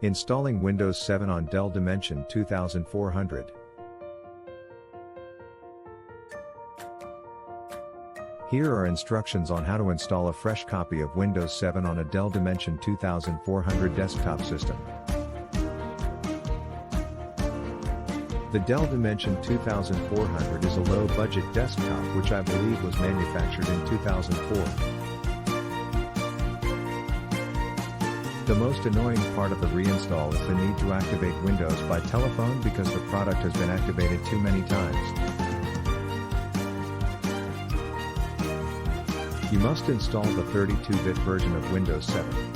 Installing Windows 7 on Dell Dimension 2400. Here are instructions on how to install a fresh copy of Windows 7 on a Dell Dimension 2400 desktop system. The Dell Dimension 2400 is a low-budget desktop which I believe was manufactured in 2004. The most annoying part of the reinstall is the need to activate Windows by telephone because the product has been activated too many times. You must install the 32-bit version of Windows 7.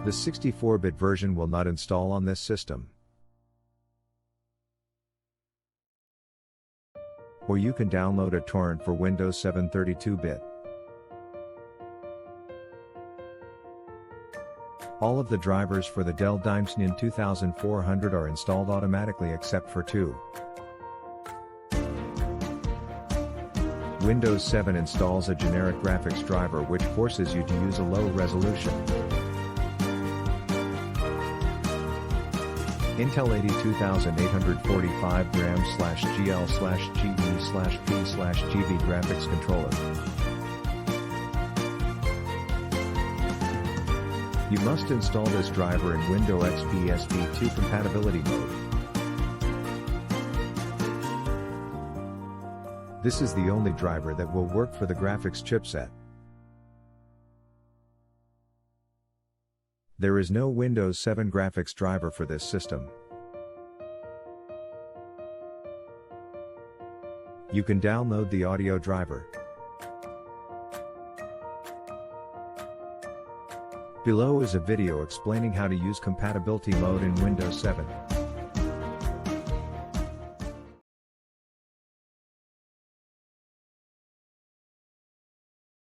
The 64-bit version will not install on this system. Or you can download a torrent for Windows 7 32-bit. All of the drivers for the Dell Dimension 2400 are installed automatically except for two. Windows 7 installs a generic graphics driver which forces you to use a low resolution Intel 82845 RAM/GL/GE/P/GB graphics controller. You must install this driver in Windows XP SP2 compatibility mode. This is the only driver that will work for the graphics chipset. There is no Windows 7 graphics driver for this system. You can download the audio driver. Below is a video explaining how to use compatibility mode in Windows 7.